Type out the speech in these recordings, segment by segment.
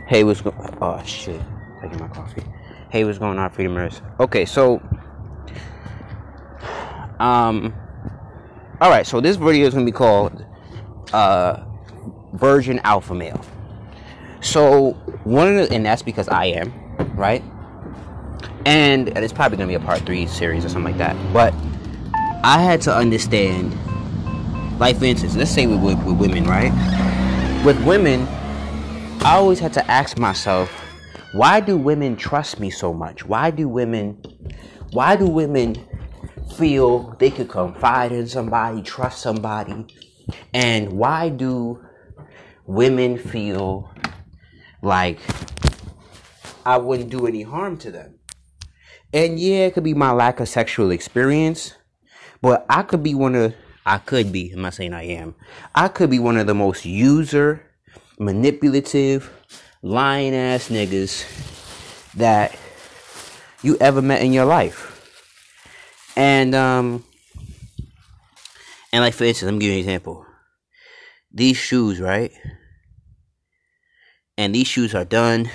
Hey, oh shit, taking my coffee. Hey, what's going on, Freedomers? Okay, so all right, so this video is gonna be called Virgin Alpha Male. So and that's because I am, right? And it's probably gonna be a part 3 series or something like that. But I had to understand, like for instance, let's say with women, right? With women, I always had to ask myself, why do women trust me so much? Why do women feel they could confide in somebody, trust somebody? And why do women feel like I wouldn't do any harm to them? And yeah, it could be my lack of sexual experience, but I could be, I'm not saying I am. I could be one of the most manipulative, lying ass niggas that you ever met in your life. And like for instance, let me give you an example. These shoes, right? And these shoes are done.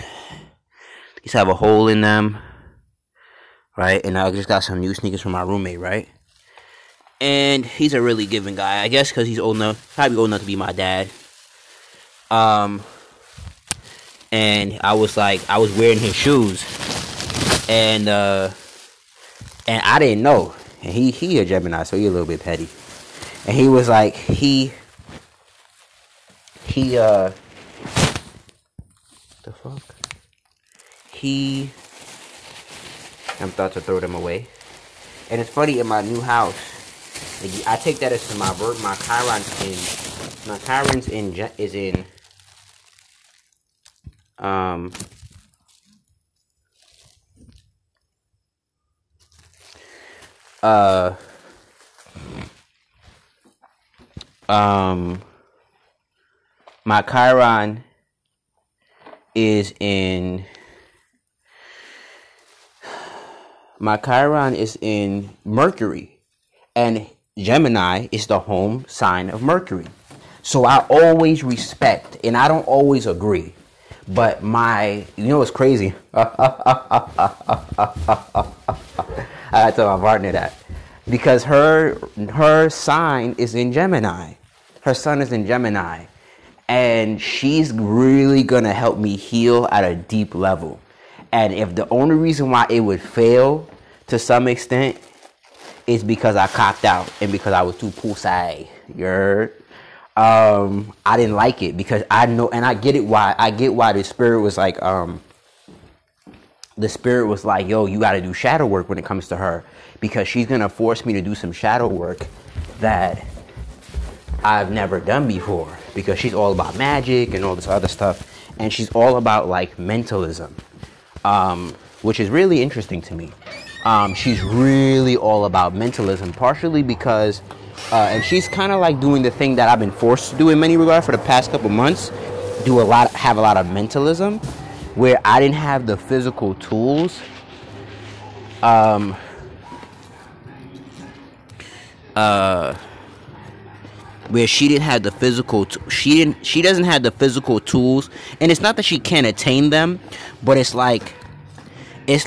These have a hole in them, right? And I just got some new sneakers from my roommate, right? And he's a really giving guy, I guess, because he's probably old enough to be my dad. And I was wearing his shoes, and I didn't know. And he a Gemini, so he a little bit petty. And he was like, I'm about to throw them away. And it's funny, in my new house, I take that as my Chiron's is in my Chiron is in Mercury, and Gemini is the home sign of Mercury. So I always respect, and I don't always agree, but you know what's crazy? I gotta tell my partner that, because her sign is in Gemini. Her sun is in Gemini, and she's really gonna help me heal at a deep level. And if the only reason why it would fail to some extent is because I copped out and because I was too poolside, you heard? I didn't like it, because I know, and I get why the spirit was like, yo, you gotta do shadow work when it comes to her, because she's gonna force me to do some shadow work that I've never done before, because she's all about magic and all this other stuff, and she's all about like mentalism, which is really interesting to me. She's really all about mentalism, partially because and she's kind of like doing the thing that I've been forced to do in many regards for the past couple months, have a lot of mentalism, where I didn't have the physical tools where she didn't have the physical she doesn't have the physical tools. And it's not that she can't attain them, but it's like in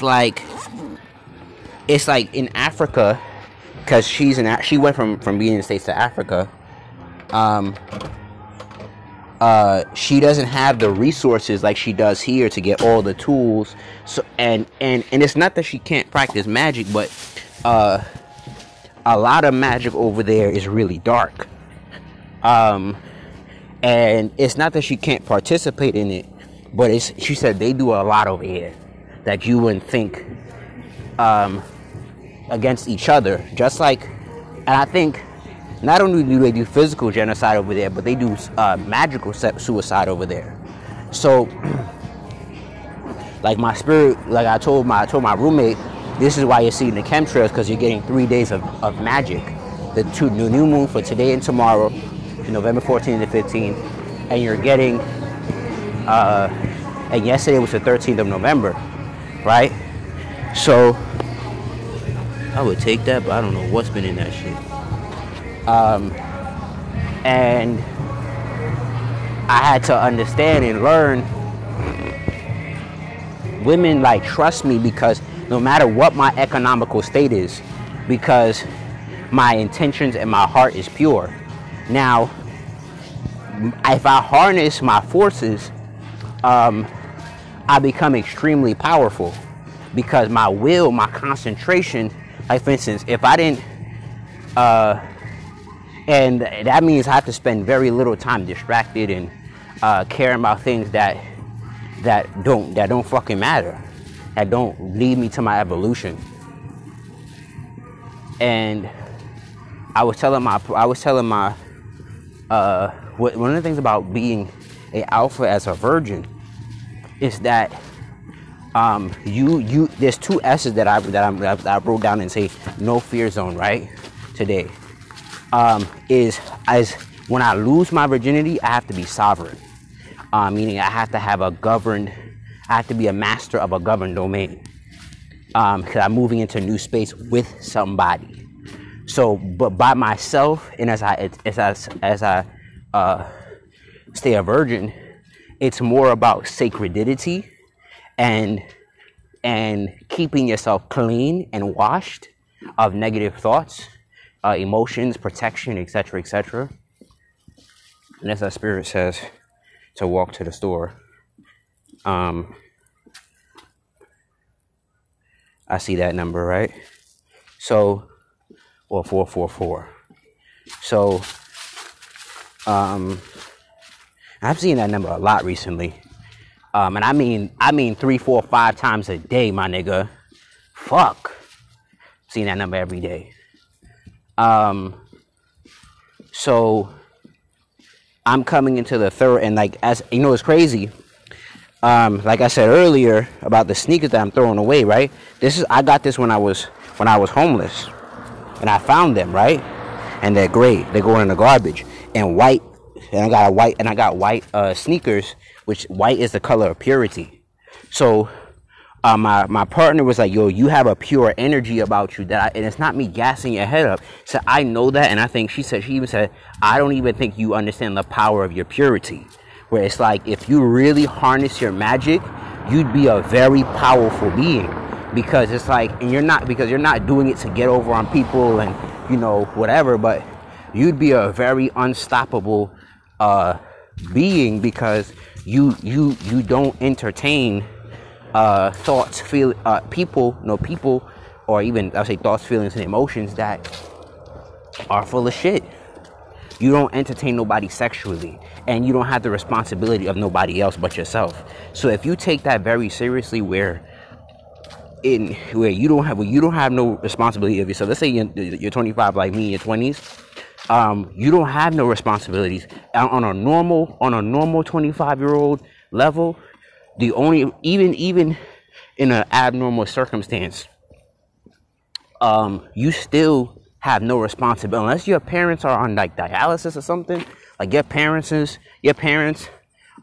Africa, because she went from being in the States to Africa. She doesn't have the resources like she does here to get all the tools. So and it's not that she can't practice magic, but a lot of magic over there is really dark. And it's not that she can't participate in it, but she said they do a lot over here that you wouldn't think against each other. Just like, and I think not only do they do physical genocide over there, but they do magical suicide over there. So like my spirit, like I told my roommate, this is why you're seeing the chemtrails, because you're getting 3 days of magic. The new moon for today and tomorrow, November 14th and 15th, and you're getting and yesterday was the 13th of November, right? So I would take that, but I don't know what's been in that shit. And I had to understand and learn women like trust me because no matter what my economical state is, because my intentions and my heart is pure. Now, if I harness my forces, I become extremely powerful because my will, my concentration, like for instance, if I didn't, and that means I have to spend very little time distracted and caring about things that don't fucking matter, that don't lead me to my evolution. And I was telling my one of the things about being a alpha as a virgin is that there's two S's that I wrote down and say no fear zone right today. Is as when I lose my virginity, I have to be sovereign, meaning I have to be a master of a governed domain, because I'm moving into a new space with somebody. So, but by myself, and as I stay a virgin, it's more about sacredity and keeping yourself clean and washed of negative thoughts, emotions, protection, etc., etc. And as our spirit says, to walk to the store. I see that number, right? So, or 444. So, I've seen that number a lot recently. And I mean 3, 4, 5 times a day, my nigga. Fuck. Seen that number every day. So I'm coming into the third, and like, as you know, it's crazy. Like I said earlier about the sneakers that I'm throwing away, right? I got this when I was homeless, and I found them, right? And they're gray. They go in the garbage and white. And I got white sneakers, which white is the color of purity. So my partner was like, yo, you have a pure energy about you and it's not me gassing your head up. So I know that, and I think she even said, I don't even think you understand the power of your purity. Where it's like, if you really harness your magic, you'd be a very powerful being. Because it's like, and you're not doing it to get over on people and, you know, whatever, but you'd be a very unstoppable being, because you don't entertain thoughts, people, or even I'll say thoughts, feelings, and emotions that are full of shit. You don't entertain nobody sexually, and you don't have the responsibility of nobody else but yourself. So if you take that very seriously, where you don't have no responsibility of yourself. Let's say you're 25 like me in your 20s. You don't have no responsibilities on a normal 25-year-old level. The only even in an abnormal circumstance, you still have no responsibility unless your parents are on like dialysis or something. Like your parents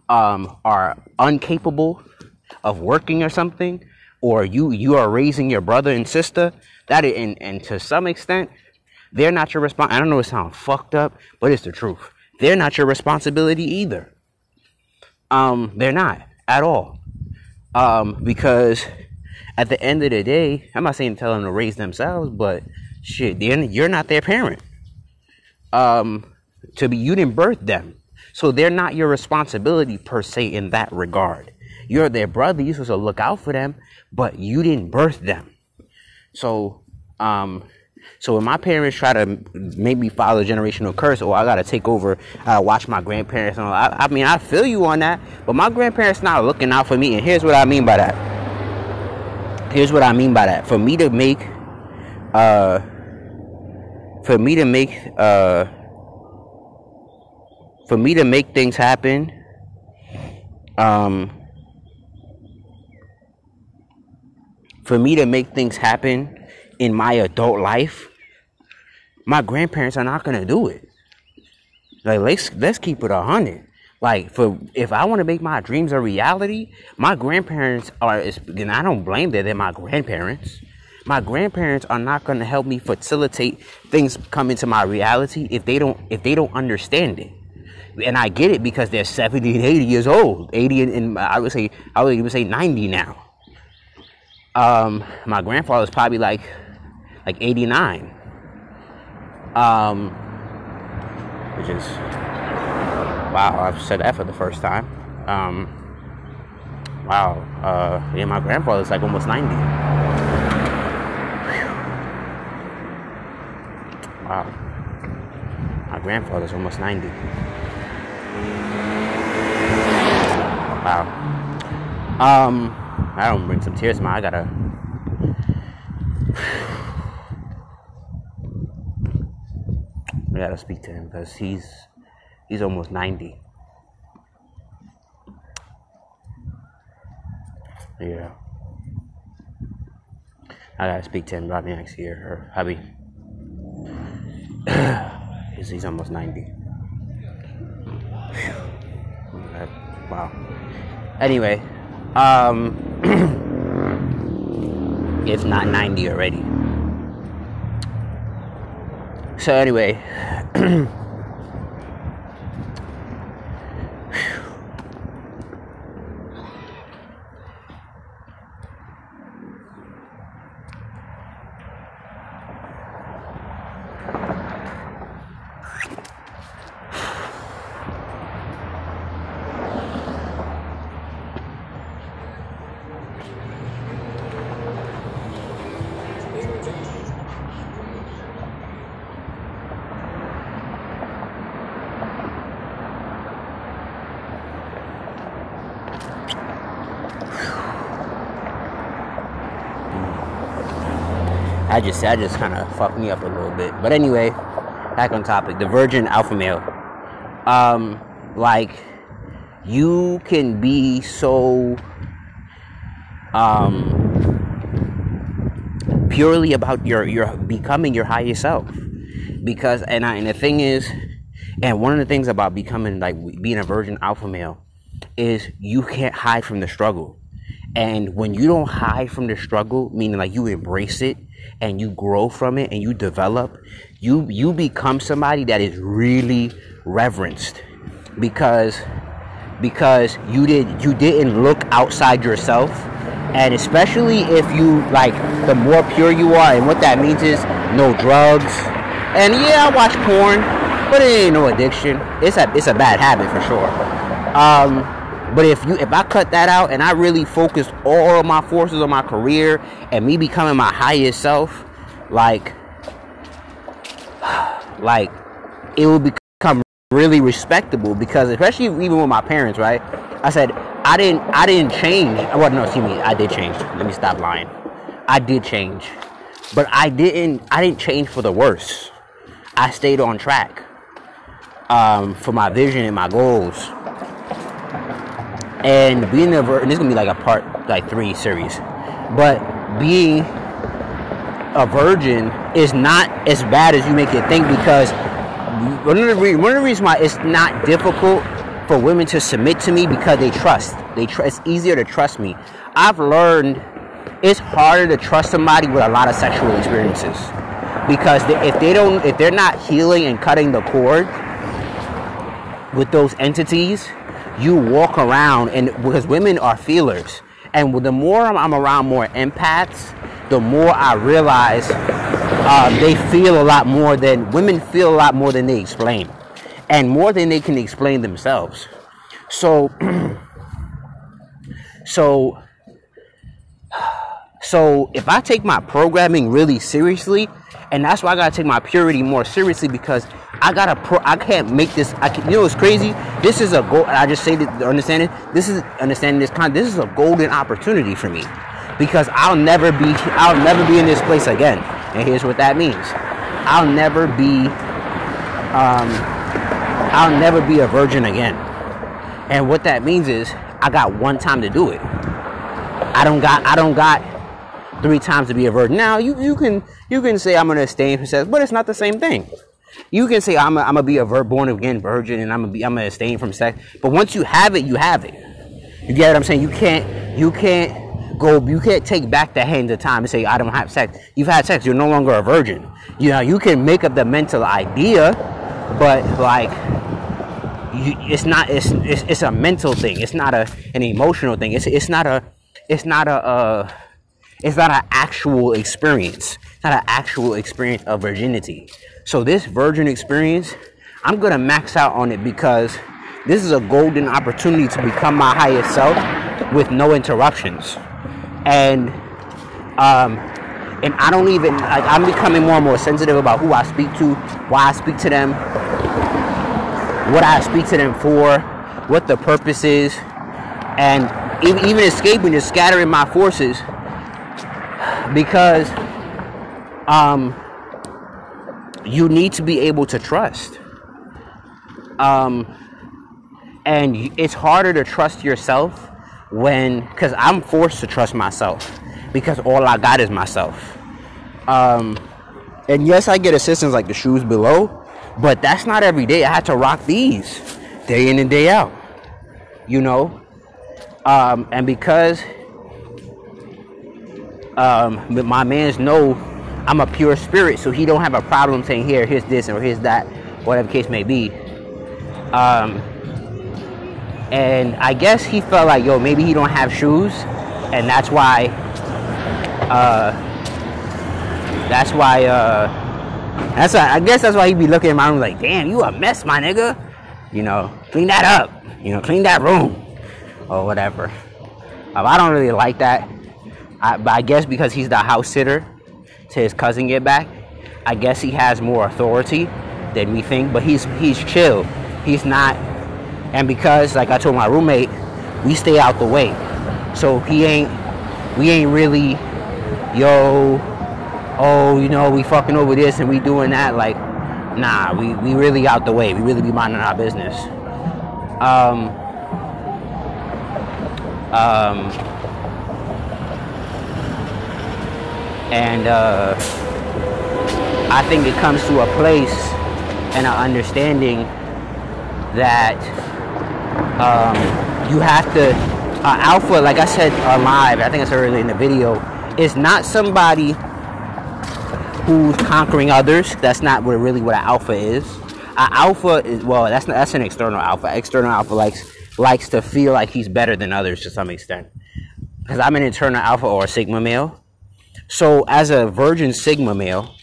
are incapable of working or something, or you are raising your brother and sister. That and to some extent, they're not your I don't know, it sounds fucked up, but it's the truth. They're not your responsibility either. They're not at all. Because at the end of the day, I'm not saying tell them to raise themselves, but shit, you're not their parent. You didn't birth them. So they're not your responsibility per se in that regard. You're their brother, you're supposed to look out for them, but you didn't birth them. So when my parents try to make me follow a generational curse, or I gotta take over, watch my grandparents, and all, I mean, I feel you on that, but my grandparents not looking out for me, and here's what I mean by that. For me to make things happen, in my adult life, my grandparents are not gonna do it. Like, let's keep it 100. Like, if I want to make my dreams a reality, my grandparents and I don't blame them, they're my grandparents. My grandparents are not gonna help me facilitate things come into my reality if they don't understand it. And I get it because they're 70 and 80 years old. 80 and I would even say 90 now. My grandfather's probably like 89. Which is, wow, I've said that for the first time. Wow, yeah, my grandfather's like almost 90. Whew. Wow, my grandfather's almost 90. Wow. I don't bring some tears to my, I gotta speak to him because he's almost 90. Yeah. I gotta speak to him about next year, or hubby. He's almost 90. Wow. Anyway, if not 90 already. So anyway, that just kind of fucked me up a little bit. But anyway, back on topic. The virgin alpha male. Like, you can be so purely about your becoming your higher self. Because and the thing is, and one of the things about becoming, like, being a virgin alpha male is you can't hide from the struggle. And when you don't hide from the struggle, meaning like you embrace it and you grow from it and you develop, you become somebody that is really reverenced because you didn't look outside yourself. And especially if you, like, the more pure you are, and what that means is no drugs. And yeah, I watch porn, but it ain't no addiction. It's a bad habit for sure. But if I cut that out and I really focus all of my forces on my career and me becoming my highest self, like it will become really respectable. Because especially even with my parents, right? I said I didn't change. Well, no, excuse me, I did change. Let me stop lying. I did change, but I didn't change for the worse. I stayed on track for my vision and my goals. And being a virgin, this is gonna be like a part 3 series, but being a virgin is not as bad as you make it think, because one of the reasons why it's not difficult for women to submit to me, because they trust. It's easier to trust me. I've learned it's harder to trust somebody with a lot of sexual experiences, because if they're not healing and cutting the cord with those entities, you walk around, and because women are feelers, and the more I'm around more empaths, the more I realize they feel a lot more than women feel a lot more than they explain, and more than they can explain themselves. So if I take my programming really seriously, and that's why I gotta take my purity more seriously, because I can't make this. You know what's crazy? This is a goal. I just say that understanding. This is a golden opportunity for me, because I'll never be in this place again. And here's what that means: I'll never be a virgin again. And what that means is I got one time to do it. I don't got 3 times to be a virgin. Now you can say I'm gonna abstain from sex, but it's not the same thing. You can say I'm gonna be a born again virgin and I'm gonna abstain from sex, but once you have it, you have it. You get what I'm saying? You can't take back the hands of time and say I don't have sex. You've had sex, you're no longer a virgin. You know, you can make up the mental idea, but like it's not. It's a mental thing. It's not an emotional thing. It's not an actual experience. It's not an actual experience of virginity. So this virgin experience, I'm gonna max out on it because this is a golden opportunity to become my highest self with no interruptions. And I don't even, like, I'm becoming more and more sensitive about who I speak to, why I speak to them, what I speak to them for, what the purpose is, and even escaping and scattering my forces, because you need to be able to trust. And it's harder to trust yourself because I'm forced to trust myself because all I got is myself. And yes, I get assistance like the shoes below, but that's not every day. I had to rock these day in and day out, you know. And because my mans know I'm a pure spirit, so he don't have a problem saying here's this or here's that, whatever the case may be. And I guess he felt like, yo, maybe he don't have shoes, and that's why I guess that's why he be looking at my room like, damn, you a mess, my nigga. You know, clean that up. You know, clean that room or whatever. I don't really like that. But I guess because he's the house sitter to his cousin get back, I guess he has more authority than we think. But he's chill. He's not. And because, like I told my roommate, we stay out the way. So we ain't really, yo, oh, you know, we fucking over this and we doing that. Like, nah, we really out the way. We really be minding our business. And I think it comes to a place and an understanding that you have to, alpha, like I said live, I think I said earlier in the video, is not somebody who's conquering others. That's not what an alpha is. An alpha is, well, that's an external alpha. External alpha likes to feel like he's better than others to some extent. Because I'm an internal alpha or a sigma male. So as a virgin sigma male,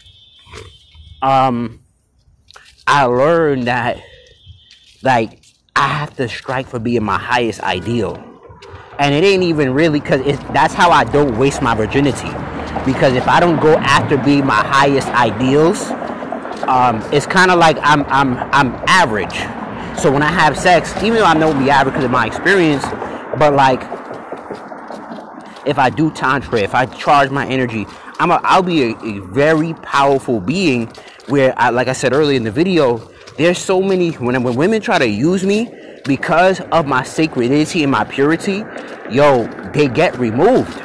I learned that, like, I have to strive for being my highest ideal. And it ain't even really, because that's how I don't waste my virginity. Because if I don't go after being my highest ideals, it's kind of like I'm average. So when I have sex, even though I know it'll be average because of my experience, but like, if I do tantra, if I charge my energy, I'll be a very powerful being. Where, like I said earlier in the video, there's so many, when women try to use me because of my sacredity and my purity, yo, they get removed.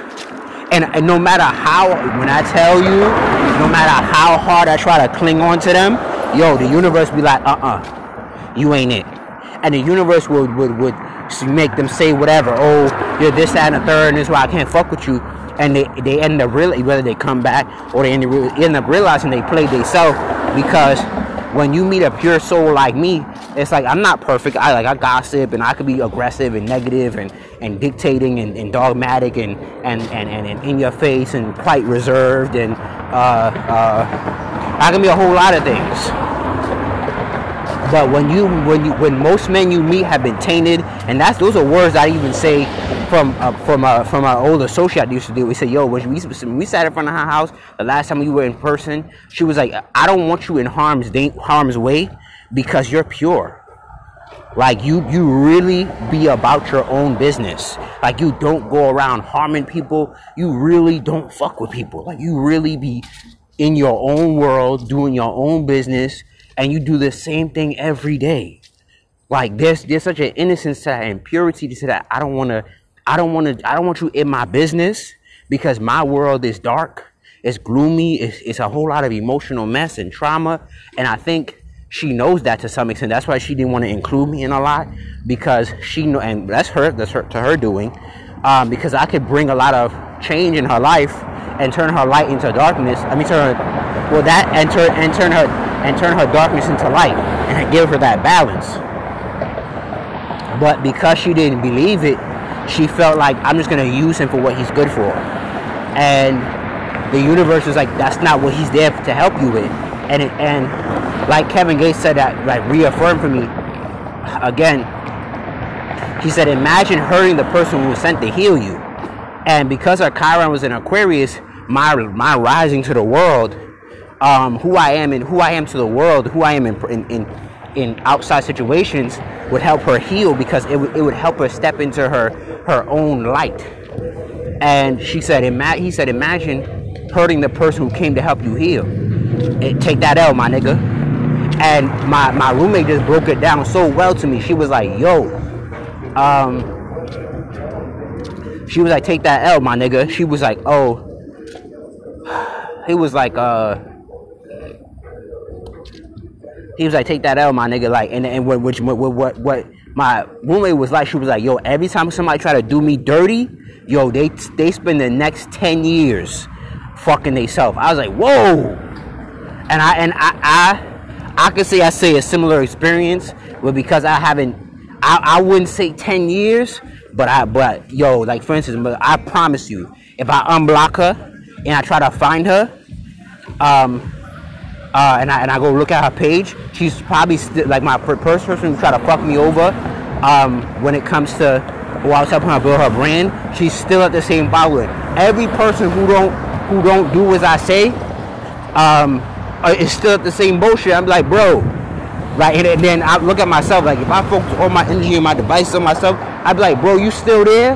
And no matter how, when I tell you, no matter how hard I try to cling on to them, yo, the universe be like, you ain't it. And the universe would make them say whatever, oh, you're this, that, and the third, and this is why I can't fuck with you. And they end up really, whether they come back or they end up realizing they played themselves, because when you meet a pure soul like me, it's like, I'm not perfect. I gossip and I could be aggressive and negative and dictating and dogmatic and in your face and quite reserved, and I can be a whole lot of things. But when most men you meet have been tainted, and those are words I even say from an old associate I used to do. We say, yo, when we sat in front of her house the last time we were in person, she was like, I don't want you in harm's way because you're pure. Like, you really be about your own business. Like, you don't go around harming people. You really don't fuck with people. Like, you really be in your own world, doing your own business, and you do the same thing every day. Like, there's such an innocence to that and purity to that. I don't want you in my business because my world is dark. It's gloomy. It's a whole lot of emotional mess and trauma. And I think she knows that to some extent. That's why she didn't want to include me in a lot, because she know, and that's her to her doing, because I could bring a lot of change in her life and turn her light into darkness. I mean, turn her darkness into light and give her that balance. But because she didn't believe it, she felt like, I'm just gonna use him for what he's good for. And the universe was like, that's not what he's there to help you with. And like Kevin Gates said, that like reaffirmed for me again. He said, imagine hurting the person who was sent to heal you. And because our Chiron was in Aquarius, my rising to the world, who I am and who I am to the world, who I am in outside situations, would help her heal, because it would help her step into her own light. And he said, imagine hurting the person who came to help you heal. Take that L, my nigga. And my roommate just broke it down so well to me. She was like, yo, she was like, take that L, my nigga. She was like, oh, he was like, take that L, my nigga. Like, and what my roommate was like, she was like, yo, every time somebody try to do me dirty, yo, they spend the next 10 years fucking theyself. I was like, whoa. And I could say I a similar experience, but because I wouldn't say 10 years, but yo, like for instance, but I promise you, if I unblock her and I try to find her, and I go look at her page, she's probably still like my first person who try to fuck me over. When it comes to who I was helping her build her brand, she's still at the same following. Every person who don't do as I say, is still at the same bullshit. I'm like, bro, right? And then I look at myself, like if I focus all my energy and my device on myself, I'd be like, bro, you still there?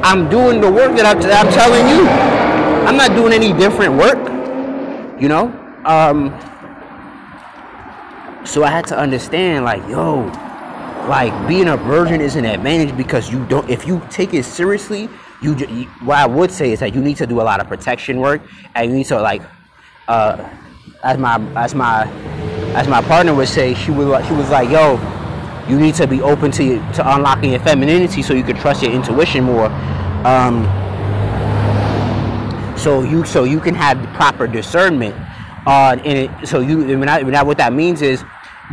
I'm doing the work that I'm telling you. I'm not doing any different work, you know. So I had to understand, like, yo, like being a virgin is an advantage, because you don't, if you take it seriously, what I would say is that you need to do a lot of protection work, and you need to like, as my partner would say, she was like, yo, you need to be open to unlocking your femininity so you can trust your intuition more, so you can have proper discernment in it. So what that means is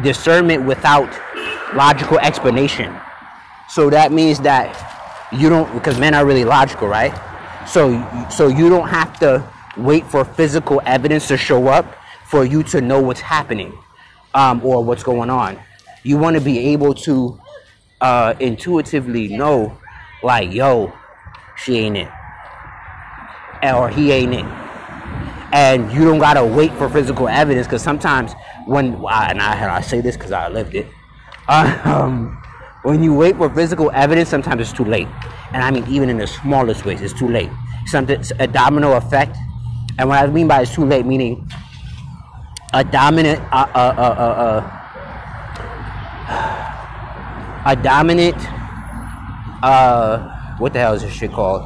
discernment without logical explanation. So that means that you don't, because men are really logical, right? So you don't have to wait for physical evidence to show up for you to know what's happening, or what's going on. You want to be able to intuitively know, like, yo, she ain't it, or he ain't it. And you don't gotta wait for physical evidence, because sometimes I say this because I lived it, when you wait for physical evidence, sometimes it's too late. And I mean, even in the smallest ways, it's too late. A domino effect. And what I mean by it's too late, meaning a dominant what the hell is this shit called?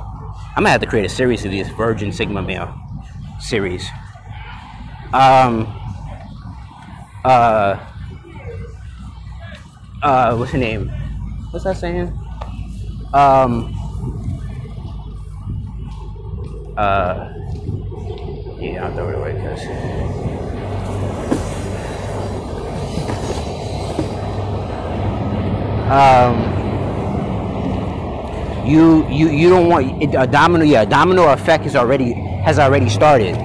I'm gonna have to create a series of these Virgin Sigma Male series. What's her name? What's that saying? Yeah, I'll throw it away because you don't want it, a domino effect has already started.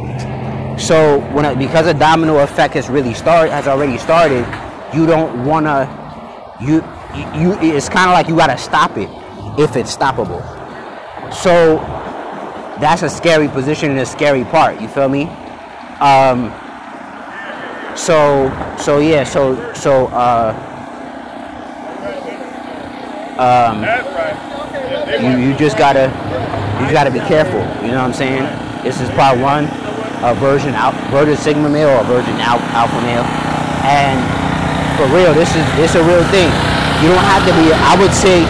So because a domino effect has already started, you don't wanna it's kind of like you gotta stop it if it's stoppable. So that's a scary position and a scary part, you feel me? You just gotta be careful, you know what I'm saying? This is part one of Virgin Sigma Male or Virgin Alpha Male. And for real, this is a real thing. You don't have to be, I would say,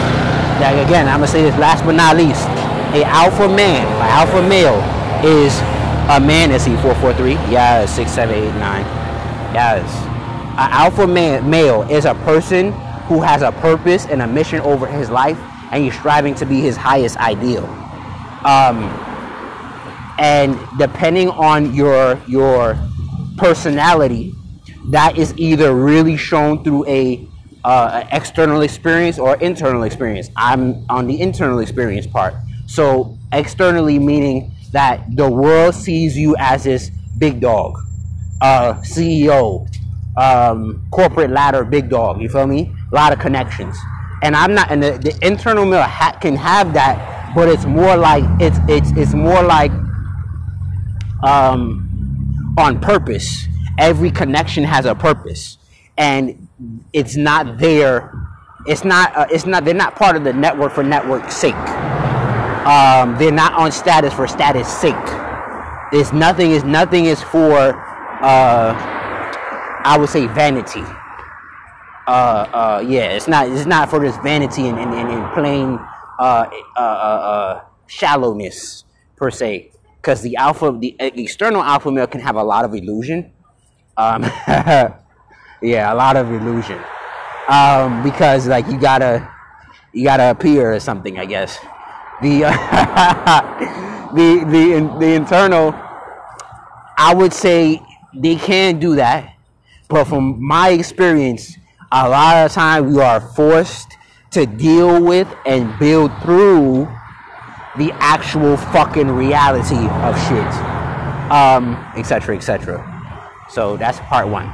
that again, I'm gonna say this last but not least, an alpha male is a man. Let's see, 443. Yeah, 6, 7, 8, 9. Yes. An alpha male is a person who has a purpose and a mission over his life, and he's striving to be his highest ideal. And depending on your personality, that is either really shown through a external experience or internal experience. I'm on the internal experience part. So externally meaning that the world sees you as this big dog, CEO, corporate ladder, big dog. You feel me? A lot of connections. And I'm not. And the internal male can have that, but it's more like it's more like on purpose. Every connection has a purpose, and it's not there. It's not. They're not part of the network for network's sake. They're not on status for status sake. There's nothing is for I would say vanity. Yeah, it's not for this vanity and plain shallowness per se. Because the external alpha male can have a lot of illusion. Yeah, a lot of illusion. Because like you gotta appear or something, I guess. The internal, I would say they can do that, but from my experience, a lot of times we are forced to deal with and build through the actual fucking reality of shit, etc., etc. So that's part one.